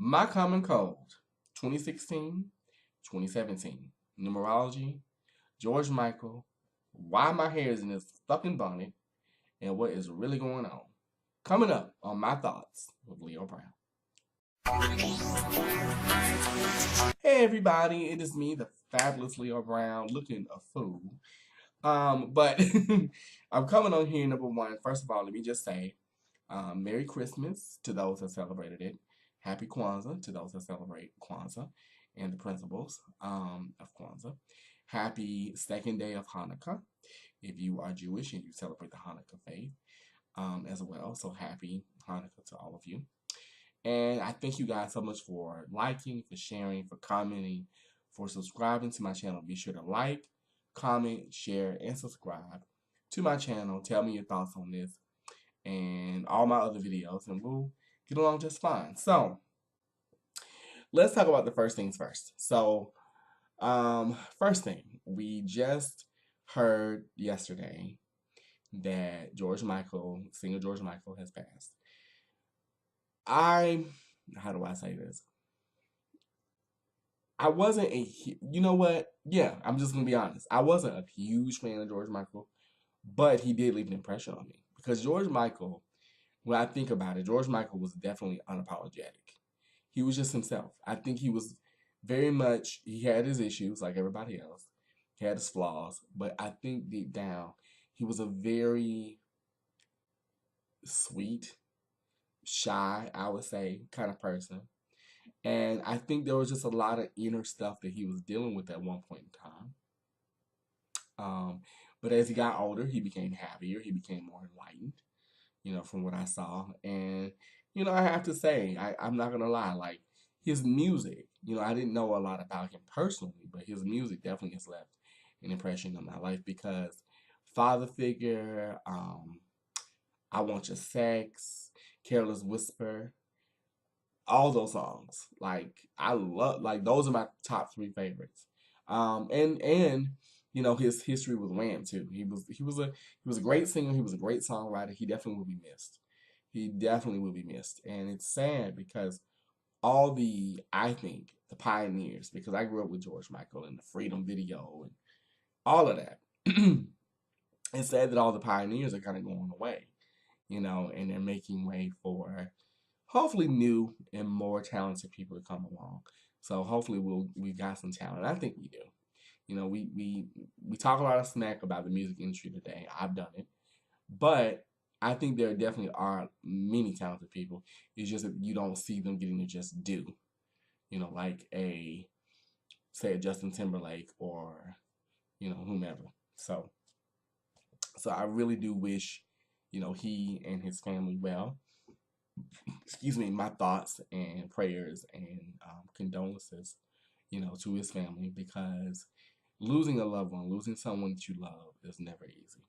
My Common Code, 2016, 2017. Numerology, George Michael, why my hair is in this fucking bonnet, and what is really going on. Coming up on My Thoughts with Leo Brown. Hey everybody, it is me, the fabulous Leo Brown, looking a fool. But I'm coming on here, number one. First of all, let me just say, Merry Christmas to those that celebrated it. Happy Kwanzaa to those that celebrate Kwanzaa and the principles of Kwanzaa. Happy second day of Hanukkah if you are Jewish and you celebrate the Hanukkah faith as well. So happy Hanukkah to all of you. And I thank you guys so much for liking, for sharing, for commenting, for subscribing to my channel. Be sure to like, comment, share, and subscribe to my channel. Tell me your thoughts on this and all my other videos, and we'll get along just fine. So, let's talk about the first things first. So, first thing, we just heard yesterday that singer George Michael, has passed. How do I say this? I wasn't you know what? Yeah, I'm just gonna be honest. I wasn't a huge fan of George Michael, but he did leave an impression on me because George Michael, when I think about it, George Michael was definitely unapologetic. He was just himself. I think he was very much, he had his issues like everybody else. He had his flaws, but I think deep down, he was a very sweet, shy, I would say, kind of person. And I think there was just a lot of inner stuff that he was dealing with at one point in time. But as he got older, he became happier. He became more enlightened, from what I saw. And, I have to say, I'm not going to lie, like his music, I didn't know a lot about him personally, but his music definitely has left an impression on my life because Father Figure, I Want Your Sex, Careless Whisper, all those songs. Like I love, like those are my top three favorites. And his history with Wham too. He was a great singer. He was a great songwriter. He definitely will be missed. He definitely will be missed. And it's sad because I think the pioneers, because I grew up with George Michael and the Freedom video and all of that. It's sad that all the pioneers are kind of going away, and they're making way for hopefully new and more talented people to come along. So hopefully we've got some talent. I think we do. We talk a lot of smack about the music industry today. I've done it, but I think there definitely are many talented people. It's just that you don't see them getting to just do. Like say a Justin Timberlake or whomever. So I really do wish he and his family well. Excuse me, my thoughts and prayers and condolences, to his family because losing a loved one, losing someone that you love is never easy,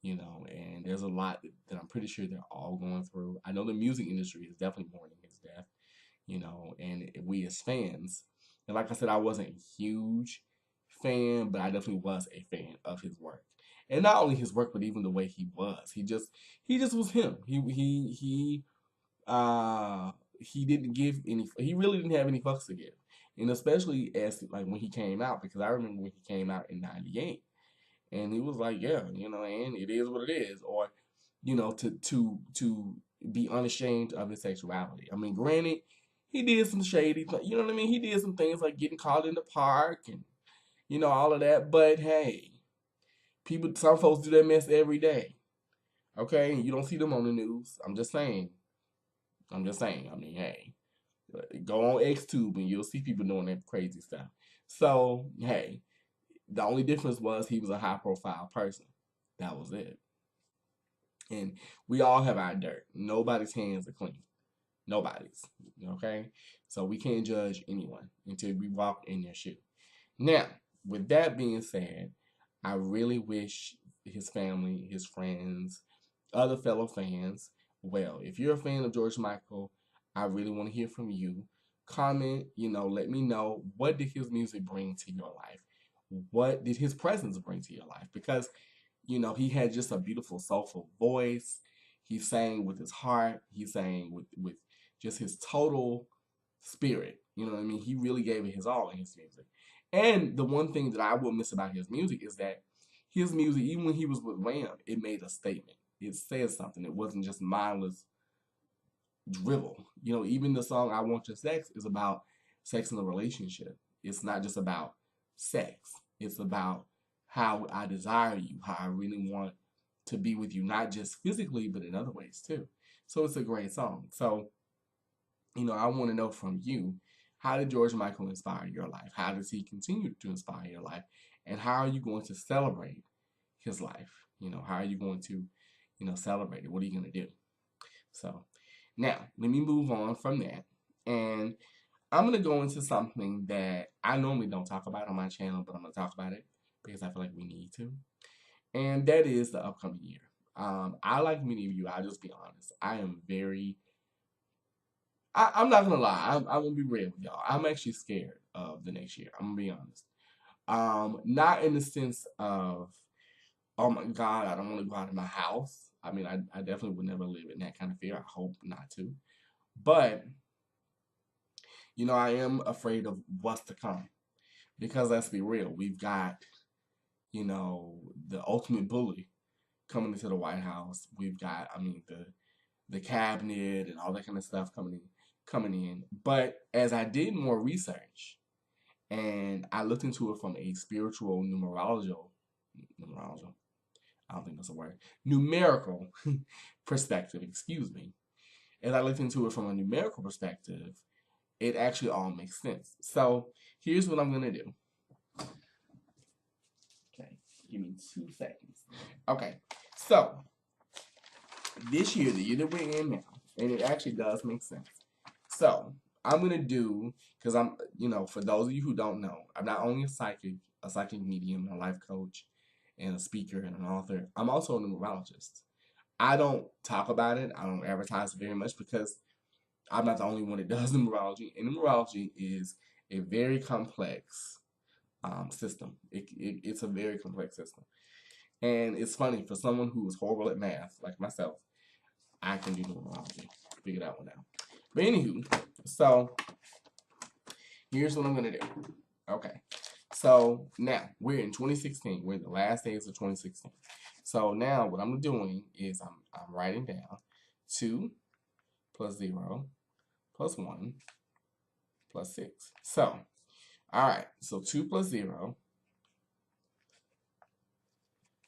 and there's a lot that I'm pretty sure they're all going through. I know the music industry is definitely mourning his death, and we as fans, and like I said, I wasn't a huge fan, but I definitely was a fan of his work. And not only his work, but even the way he was. He just was him. He didn't give any. He really didn't have any fucks to give, and especially as like when he came out, because I remember when he came out in '98, and he was like, yeah, and it is what it is, or to be unashamed of his sexuality. I mean, granted, he did some shady, you know what I mean. He did some things like getting caught in the park and all of that. But hey, some folks do that mess every day. Okay, you don't see them on the news. I'm just saying. I mean, hey, go on XTube and you'll see people doing that crazy stuff. So, hey, the only difference was he was a high profile person. That was it. And we all have our dirt. Nobody's hands are clean. Nobody's. Okay? So we can't judge anyone until we walk in their shoe. Now, with that being said, I really wish his family, his friends, other fellow fans well. If you're a fan of George Michael, I really want to hear from you. Comment, let me know, what did his music bring to your life? What did his presence bring to your life? Because, he had just a beautiful, soulful voice. He sang with his heart. He sang with just his total spirit. You know what I mean? He really gave it his all in his music. And the one thing that I will miss about his music is that his music, even when he was with Wham, it made a statement. It said something. It wasn't just mindless drivel. You know, even the song "I Want Your Sex" is about sex in a relationship. It's not just about sex. It's about how I desire you, how I really want to be with you, not just physically, but in other ways too. So it's a great song. So, you know, I want to know from you, how did George Michael inspire your life? How does he continue to inspire your life? And how are you going to celebrate his life? You know, how are you going to, celebrate it? What are you going to do? So now let me move on from that. And I'm going to go into something that I normally don't talk about on my channel, but I'm going to talk about it because I feel like we need to. And that is the upcoming year. I, like many of you, I'll just be honest. I'm not gonna lie. I'm gonna be real with y'all. I'm actually scared of the next year. I'm gonna be honest. Not in the sense of, oh my God, I don't want to go out of my house. I mean, I definitely would never live in that kind of fear. I hope not to. But, I am afraid of what's to come. Because let's be real, we've got, the ultimate bully coming into the White House. We've got, the cabinet and all that kind of stuff coming in. But as I did more research and I looked into it from a spiritual numerological, I don't think that's a word, numerical perspective, excuse me. As I looked into it from a numerical perspective, it actually all makes sense. So here's what I'm going to do. Okay, give me 2 seconds. Okay, so this year, the year that we're in now, and it actually does make sense. So I'm going to do, because for those of you who don't know, I'm not only a psychic medium, a life coach, and a speaker and an author. I'm also a numerologist. I don't talk about it. I don't advertise it very much because I'm not the only one that does numerology. And numerology is a very complex system. It's a very complex system. And it's funny, for someone who is horrible at math, like myself, I can do numerology. Figure that one out. But anywho, so here's what I'm going to do. Okay. So now we're in 2016. We're in the last days of 2016. So now what I'm doing is I'm writing down 2 plus 0 plus 1 plus 6. So, all right. So 2 plus 0,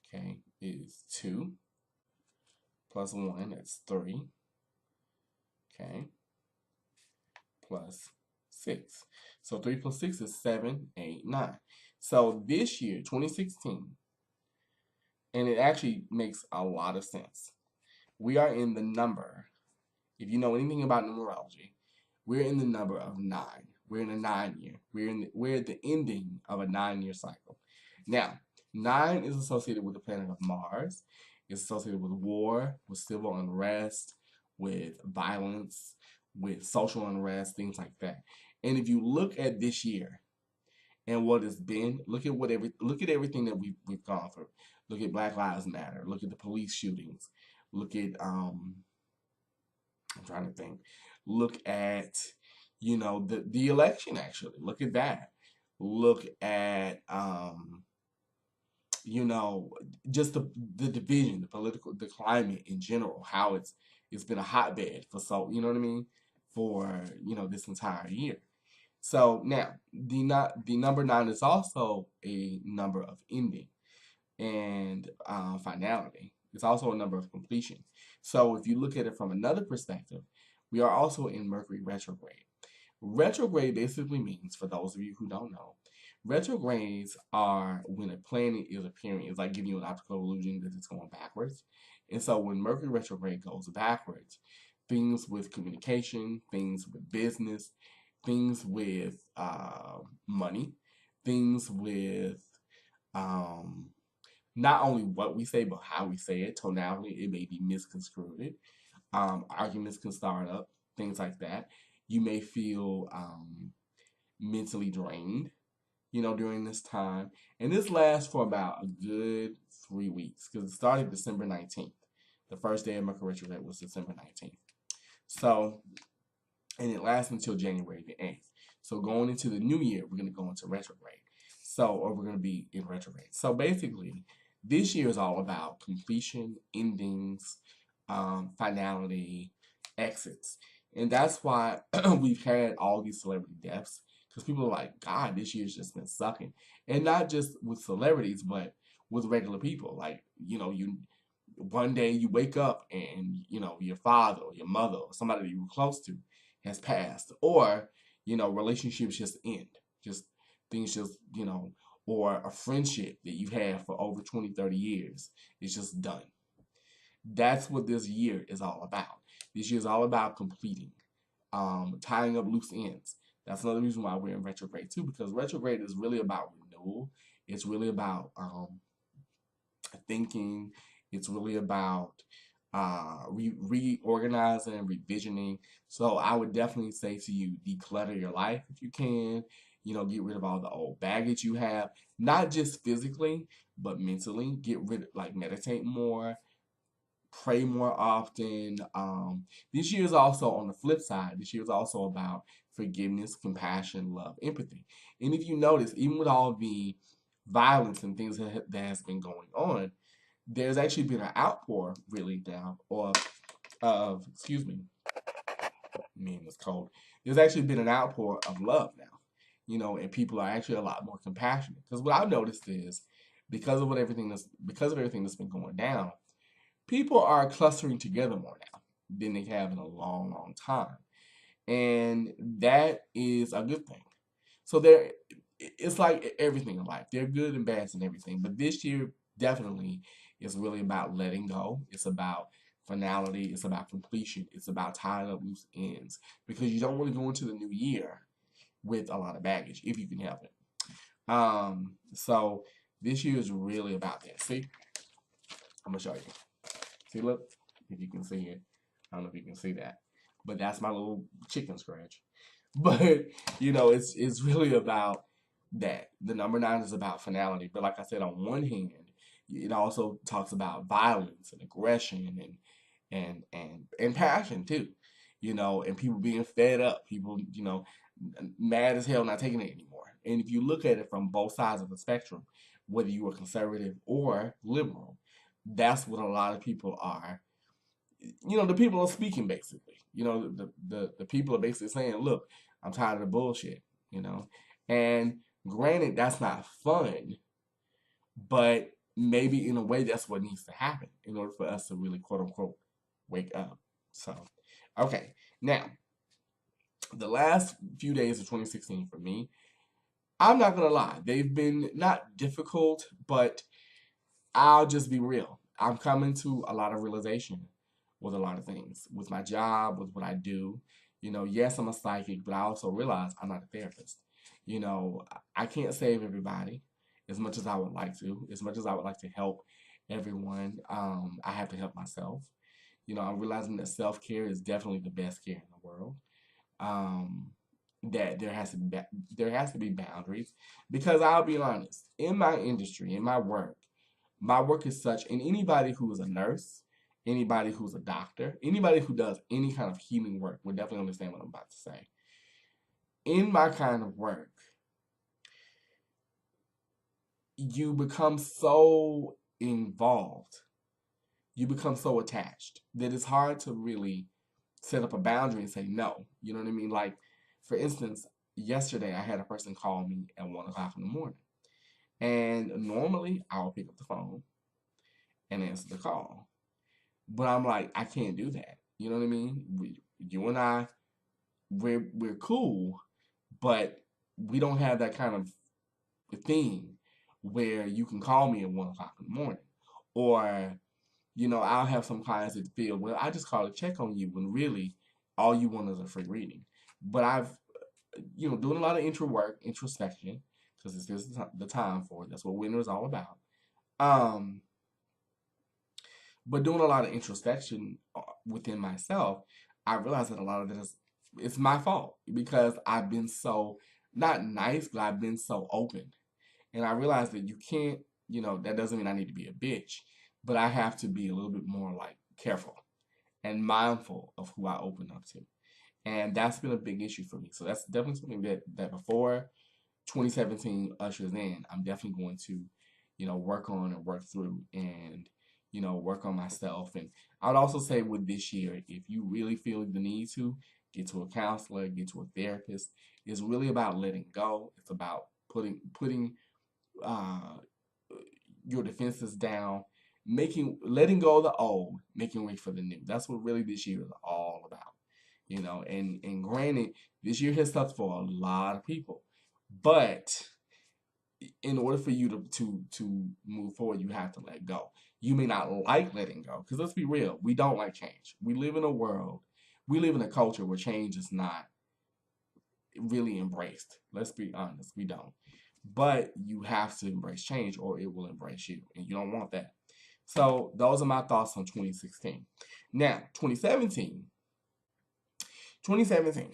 okay, is 2 plus 1, that's 3. Okay. Plus 6. So 3 plus 6 is 7, 8, 9. So this year, 2016, and it actually makes a lot of sense. We are in the number, if you know anything about numerology, we're in the number of 9. We're in a 9-year. We're at the ending of a 9-year cycle. Now, 9 is associated with the planet of Mars. It's associated with war, with civil unrest, with violence, with social unrest, things like that. And if you look at this year and what it's been, look at everything that we've gone through. Look at Black Lives Matter. Look at the police shootings. Look at I'm trying to think. Look at the election, actually. Look at that. Look at just the division, the climate in general, how it's been a hotbed for, so you know what I mean, for this entire year. So now the number 9 is also a number of ending and finality. It's also a number of completion. So if you look at it from another perspective, we are also in Mercury retrograde. Retrograde basically means, for those of you who don't know, retrogrades are when a planet is appearing. It's like giving you an optical illusion that it's going backwards. And so when Mercury retrograde goes backwards, things with communication, things with business, things with money, things with not only what we say, but how we say it, tonality, it may be misconstrued. Arguments can start up, things like that. You may feel mentally drained, during this time. And this lasts for about a good 3 weeks because it started December 19th. The first day of Mercury retrograde was December 19th. So and it lasts until January the 8th. So going into the new year, we're going to go into retrograde. So, or we're going to be in retrograde. So basically, this year is all about completion, endings, finality, exits. And that's why we've had all these celebrity deaths, because people are like, God, this year's just been sucking. And not just with celebrities, but with regular people. Like, you one day you wake up and your father or your mother or somebody that you were close to has passed, or relationships just end, just things just or a friendship that you've had for over 20, 30 years is just done. That's what this year is all about. This year is all about completing, tying up loose ends. That's another reason why we're in retrograde too, because retrograde is really about renewal. It's really about thinking. It's really about reorganizing and revisioning. So I would definitely say to you, declutter your life if you can. Get rid of all the old baggage you have, not just physically, but mentally. Get rid of, like, meditate more, pray more often. This year is also, on the flip side, this year is also about forgiveness, compassion, love, empathy. And if you notice, even with all the violence and things that has been going on, there's actually been an outpour really now, or of, excuse me, man, it's cold. There's actually been an outpour of love now, and people are actually a lot more compassionate. Because what I've noticed is, because of everything that's been going down, people are clustering together more now than they have in a long, long time, and that is a good thing. So it's like everything in life. There are good and bads and everything, but this year definitely is really about letting go. It's about finality. It's about completion. It's about tying up loose ends, because you don't want to go into the new year with a lot of baggage if you can help it. So this year is really about that. See, I'm gonna show you. See, look, if you can see it. I don't know if you can see that, but that's my little chicken scratch. But it's really about that. The number 9 is about finality. But like I said, on one hand, it also talks about violence and aggression and passion too. And people being fed up, people mad as hell, not taking it anymore. And if you look at it from both sides of the spectrum, whether you are conservative or liberal, that's what a lot of people are. The people are speaking basically. The people are basically saying, "Look, I'm tired of the bullshit." And granted, that's not fun, but maybe in a way that's what needs to happen in order for us to really, quote unquote, wake up. So, okay, now the last few days of 2016 for me, I'm not gonna lie, they've been not difficult, but I'll just be real. I'm coming to a lot of realization with a lot of things, with my job, with what I do. Yes, I'm a psychic, but I also realize I'm not a therapist. I can't save everybody as much as I would like to, as much as I would like to help everyone. I have to help myself. I'm realizing that self care is definitely the best care in the world. Um, that there has to be boundaries, because I'll be honest, in my industry, in my work is such, and anybody who is a nurse, anybody who's a doctor, anybody who does any kind of healing work will definitely understand what I'm about to say. In my kind of work, you become so involved, you become so attached that it's hard to really set up a boundary and say no. You know what I mean? Like, for instance, yesterday I had a person call me at 1 o'clock in the morning. And normally I will pick up the phone and answer the call. But I'm like, I can't do that. You know what I mean? You and I, we're cool, but we don't have that kind of thing where you can call me at 1 o'clock in the morning. Or, I'll have some clients that feel, well, I just call to check on you when really all you want is a free reading. But I've, doing a lot of introspection, because this is the time for it. That's what winter is all about. Um, but doing a lot of introspection within myself, I realized that a lot of that is it's my fault, because I've been so not nice, but I've been so open. And I realized that you can't, that doesn't mean I need to be a bitch, but I have to be a little bit more like careful and mindful of who I open up to. And that's been a big issue for me. So that's definitely something that before 2017 ushers in, I'm definitely going to, work on and work through and, work on myself. And I would also say with this year, if you really feel the need to get to a counselor, get to a therapist, it's really about letting go. It's about putting uh, your defenses down, letting go of the old, making way for the new. That's what really this year is all about. And granted, this year has sucked for a lot of people. But in order for you to move forward, you have to let go. You may not like letting go, because let's be real, we don't like change. We live in a culture where change is not really embraced. Let's be honest, we don't. But you have to embrace change or it will embrace you, and you don't want that. So those are my thoughts on 2016. Now, 2017.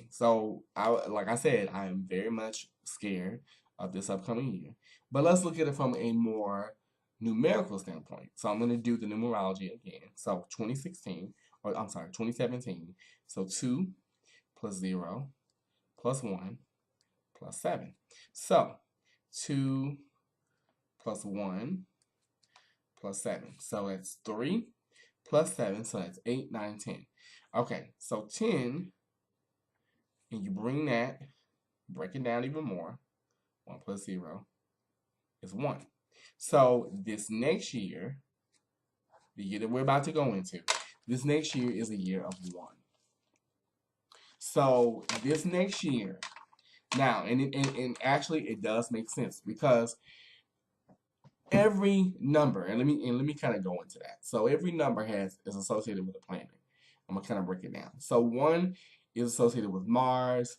So like I said, I am very much scared of this upcoming year. But let's look at it from a more numerical standpoint. So I'm going to do the numerology again. So 2016, or I'm sorry, 2017. So 2 plus 0 plus 1 plus 7. So 2 plus 1 plus 7. So that's 3 plus 7. So that's 8, 9, 10. Okay, so 10, and you break it down even more. 1 plus 0 is 1. So this next year, the year that we're about to go into, this next year is a year of 1. So this next year, now, and actually it does make sense, because every number, and let me kind of go into that. So every number is associated with a planet. I'm gonna kind of break it down. So 1 is associated with Mars,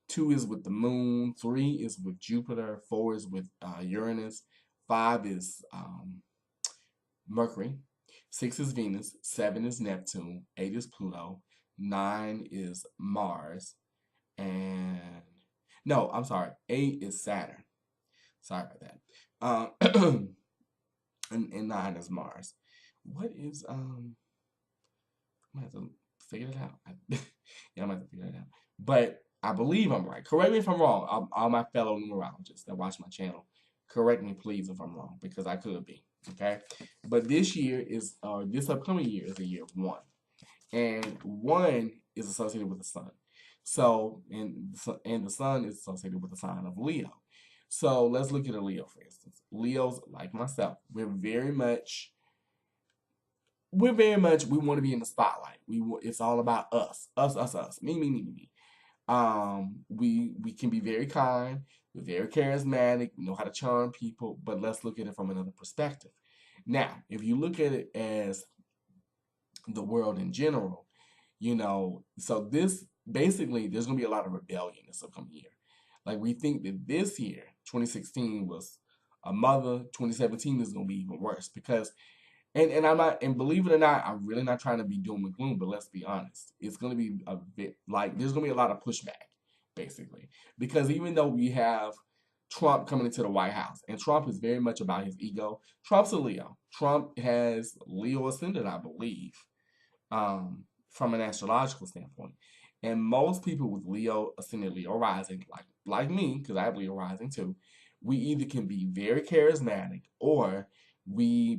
2 is with the moon, 3 is with Jupiter, 4 is with Uranus, 5 is Mercury, 6 is Venus, 7 is Neptune, 8 is Pluto, 9 is Mars, and no, I'm sorry, 8 is Saturn. Sorry about that. And 9 is Mars. What is I'm gonna have to figure it out. Yeah, I'm gonna have to figure it out. But I believe I'm right. Correct me if I'm wrong. All my fellow numerologists that watch my channel, correct me please if I'm wrong, because I could be. Okay, but this upcoming year is a year of 1, and 1 is associated with the sun. So and the sun is associated with the sign of Leo. So let's look at a Leo, for instance. Leos, like myself, we want to be in the spotlight. It's all about us, me. We can be very kind, we're very charismatic, we know how to charm people, but let's look at it from another perspective. Now, if you look at it as the world in general, so this basically there's gonna be a lot of rebellion this upcoming year. Like, we think that this year, 2016, was a mother, 2017 is gonna be even worse, because and I'm not, and believe it or not, I'm really not trying to be doom and gloom, but let's be honest. It's going to be a bit like there's going to be a lot of pushback, basically, because even though we have Trump coming into the White House, and Trump is very much about his ego. Trump's a Leo. Trump has Leo ascendant, I believe, from an astrological standpoint. And most people with Leo ascendant, Leo rising, like me, because I have Leo rising too, we either can be very charismatic, or we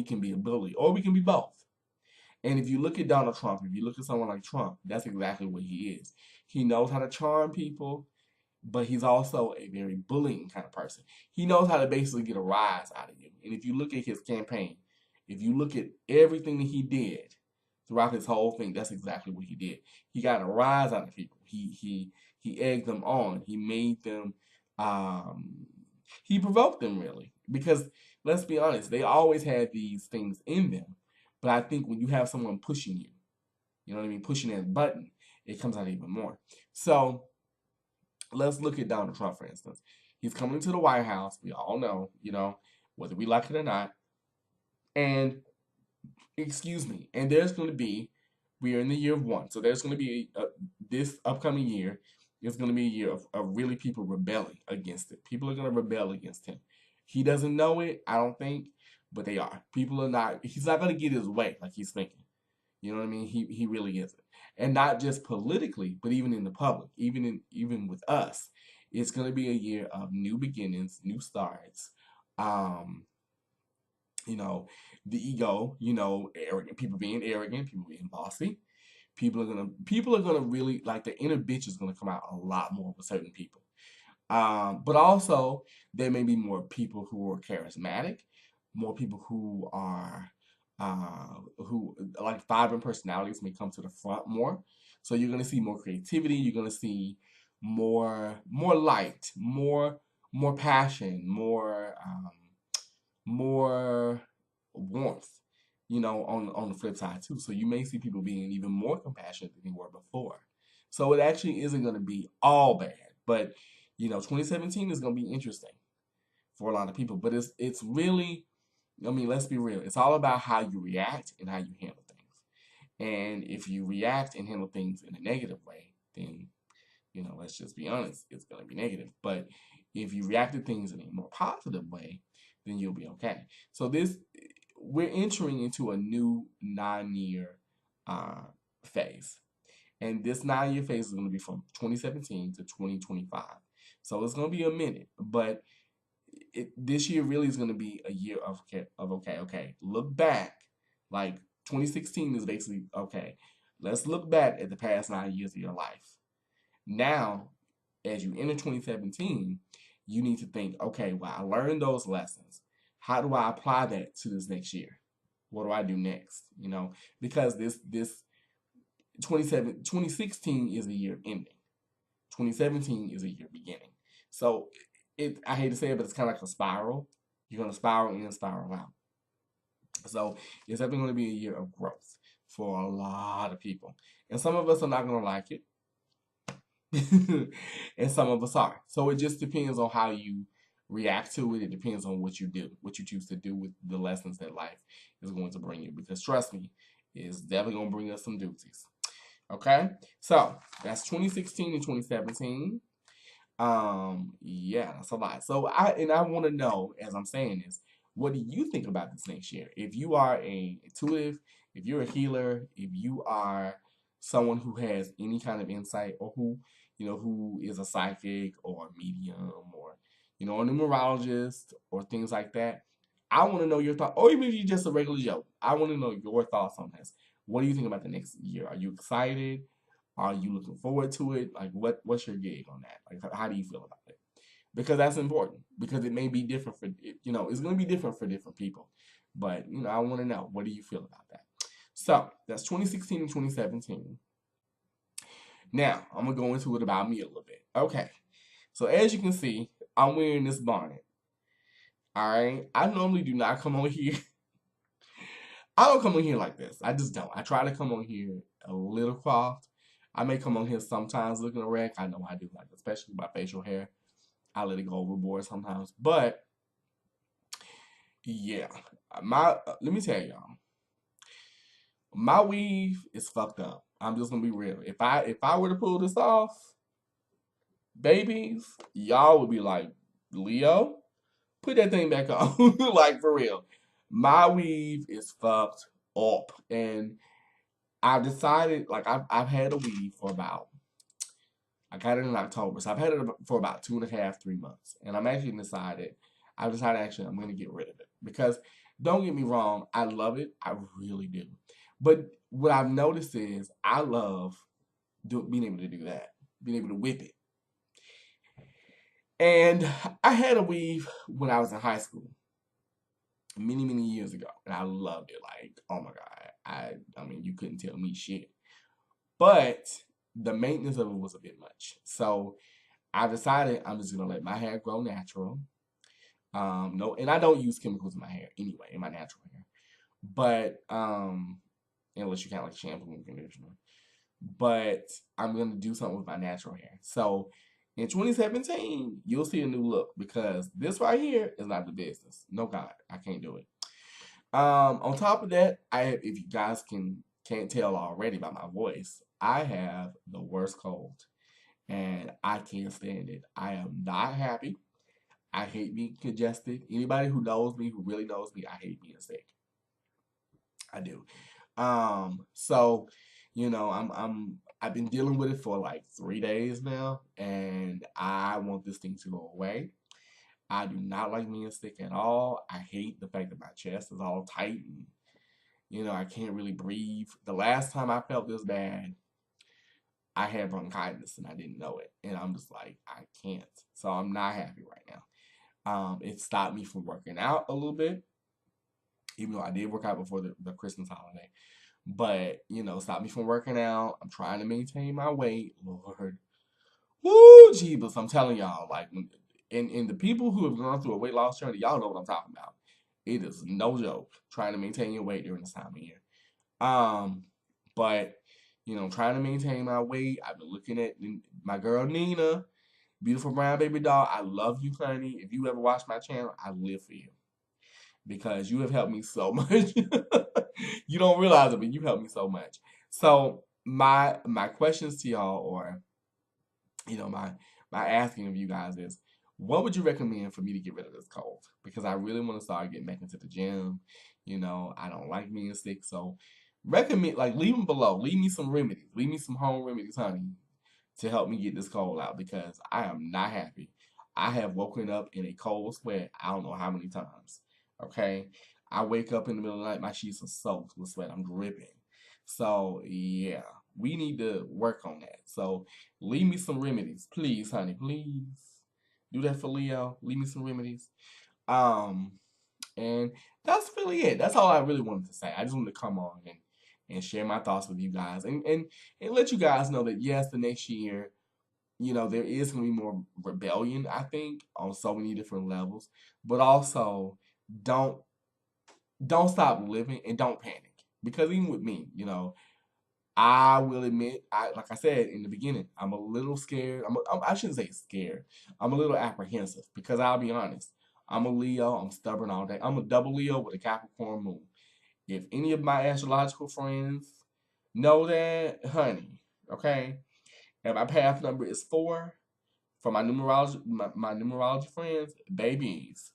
can be a bully, or we can be both. And if you look at Donald Trump, if you look at someone like Trump, that's exactly what he is. He knows how to charm people, but he's also a very bullying kind of person. He knows how to basically get a rise out of you. And if you look at his campaign, if you look at everything that he did throughout his whole thing, that's exactly what he did. He got a rise out of people. He egged them on. He made them. He provoked them, really, because let's be honest, they always had these things in them. But I think when you have someone pushing you, you know what I mean, pushing that button, it comes out even more. So let's look at Donald Trump, for instance. He's coming to the White House. We all know, whether we like it or not. And, excuse me, and there's going to be, we are in the year of 1. So there's going to be, this upcoming year is going to be a year of really people rebelling against it. People are going to rebel against him. He doesn't know it, I don't think, but they are. People are not, he's not going to get his way like he's thinking. You know what I mean? He really isn't. And not just politically, but even in the public, even with us. It's gonna be a year of new beginnings, new starts. Um, you know, the ego, arrogant people being bossy. People are gonna really like the inner bitch is gonna come out a lot more with certain people. But also, there may be more people who are charismatic, more people who like vibrant personalities may come to the front more. So you're gonna see more creativity. You're gonna see more light, more passion, more warmth. On the flip side too. So you may see people being even more compassionate than they were before. So it actually isn't going to be all bad, but 2017 is going to be interesting for a lot of people. But it's really, I mean, let's be real. It's all about how you react and how you handle things. And if you react and handle things in a negative way, then let's just be honest, it's going to be negative. But if you react to things in a more positive way, then you'll be okay. So we're entering into a new 9-year uh, phase. And this 9-year phase is going to be from 2017 to 2025. So it's going to be a minute, but this year really is going to be a year of okay. Look back, like 2016 is basically okay. Let's look back at the past 9 years of your life. Now, as you enter 2017, you need to think, okay, well, I learned those lessons. How do I apply that to this next year? What do I do next? Because this 2016 is a year ending. 2017 is a year beginning. So I hate to say it, but it's kind of like a spiral. You're gonna spiral in and spiral out. So it's definitely going to be a year of growth for a lot of people. And some of us are not gonna like it. And some of us are. So it just depends on how you react to it. It depends on what you do, what you choose to do with the lessons that life is going to bring you. Because trust me, it's definitely going to bring us some doozies. Okay? So that's 2016 and 2017. Yeah, that's a lot. So I want to know, as I'm saying this, what do you think about this next year? If you are a intuitive, if you're a healer, if you are someone who has any kind of insight, or who is a psychic or a medium, or a numerologist or things like that, I want to know your thoughts. Or even if you're just a regular Joe, I want to know your thoughts on this. What do you think about the next year? Are you excited? Are you looking forward to it? Like, what's your gig on that? Like, how do you feel about it? Because that's important. Because it may be different it's going to be different for different people. But I want to know, what do you feel about that? So that's 2016 and 2017. Now I'm gonna go into it about me a little bit. Okay. So as you can see, I'm wearing this bonnet. All right. I normally do not come on here. I don't come on here like this. I just don't. I try to come on here a little coiffed. I may come on here sometimes looking a wreck. I know I do, like especially my facial hair. I let it go overboard sometimes. But yeah, let me tell y'all, my weave is fucked up. I'm just gonna be real. If I were to pull this off, babies, y'all would be like, Leo, put that thing back on. Like, for real. My weave is fucked up. And I've decided, like, I've had a weave for I got it in October. So I've had it for about 2.5, 3 months. And I've decided actually I'm going to get rid of it. Because don't get me wrong, I love it. I really do. But what I've noticed is I love being able to do that, being able to whip it. And I had a weave when I was in high school, many, many years ago, and I loved it. Like, oh my God, I mean, you couldn't tell me shit. But the maintenance of it was a bit much. So I decided I'm just gonna let my hair grow natural. No, and I don't use chemicals in my hair anyway, in my natural hair. But unless you count like shampoo and conditioner. But I'm gonna do something with my natural hair. So in 2017, you'll see a new look, because this right here is not the business. No God, I can't do it. On top of that, if you guys can't tell already by my voice, I have the worst cold, and I can't stand it. I am not happy. I hate being congested. Anybody who knows me, who really knows me, I hate being sick. I do. So, I've been dealing with it for like 3 days now, and I want this thing to go away. I do not like being sick at all. I hate the fact that my chest is all tight and I can't really breathe. The last time I felt this bad, I had bronchitis and I didn't know it. And I'm just like, I can't. So I'm not happy right now. It stopped me from working out a little bit, even though I did work out before the Christmas holiday. But, stopped me from working out. I'm trying to maintain my weight. Lord. Woo, Jeebus. I'm telling y'all, like, and the people who have gone through a weight loss journey, y'all know what I'm talking about. It is no joke trying to maintain your weight during this time of year. Um, but trying to maintain my weight. I've been looking at my girl Nina, beautiful brown baby doll. I love you, honey. If you ever watch my channel, I live for you because you have helped me so much. You don't realize it, but you helped me so much. So my questions to y'all, or my asking of you guys is, what would you recommend for me to get rid of this cold? Because I really want to start getting back into the gym. I don't like being sick, so recommend, like, leave them below. Leave me some remedies. Leave me some home remedies, honey, to help me get this cold out because I am not happy. I have woken up in a cold sweat. I don't know how many times. Okay, I wake up in the middle of the night, my sheets are soaked with sweat. I'm dripping. So yeah, we need to work on that. So leave me some remedies, please, honey. Please do that for Leo. Leave me some remedies. Um, and that's really it. That's all I really wanted to say. I just wanted to come on and share my thoughts with you guys and let you guys know that yes, the next year, there is gonna be more rebellion, I think, on so many different levels. But also don't don't stop living and don't panic. Because even with me, I will admit, like I said in the beginning, I'm a little scared. I shouldn't say scared. I'm a little apprehensive because I'll be honest. I'm a Leo. I'm stubborn all day. I'm a double Leo with a Capricorn moon. If any of my astrological friends know that, honey, okay, and my path number is 4 for my numerology friends, babies.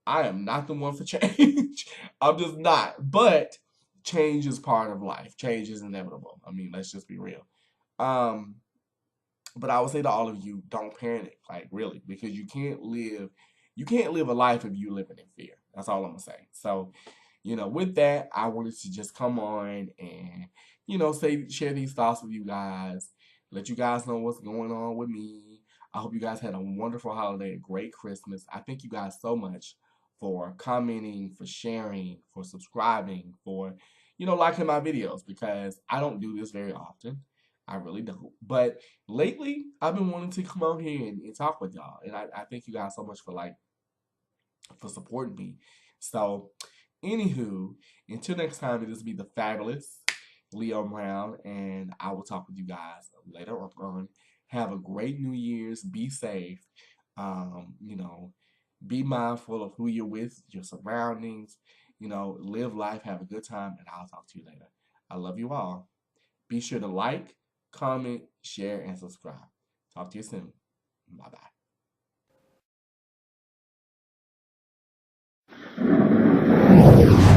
I am not the one for change. I'm just not. But change is part of life. Change is inevitable. I mean, let's just be real. Um, but I would say to all of you, don't panic, like really, because you can't live a life if you living in fear. That's all I'm gonna say. So, with that, I wanted to just come on and, share these thoughts with you guys, let you guys know what's going on with me. I hope you guys had a wonderful holiday, a great Christmas. I thank you guys so much for commenting, for sharing, for subscribing, for, liking my videos because I don't do this very often. I really don't. But lately, I've been wanting to come out here and talk with y'all. And I thank you guys so much for supporting me. So, anywho, until next time, it is me, the fabulous Leo Brown, and I will talk with you guys later on. Have a great New Year's. Be safe. Um, you know, be mindful of who you're with, your surroundings. Live life, have a good time, and I'll talk to you later. I love you all. Be sure to like, comment, share, and subscribe. Talk to you soon. Bye bye.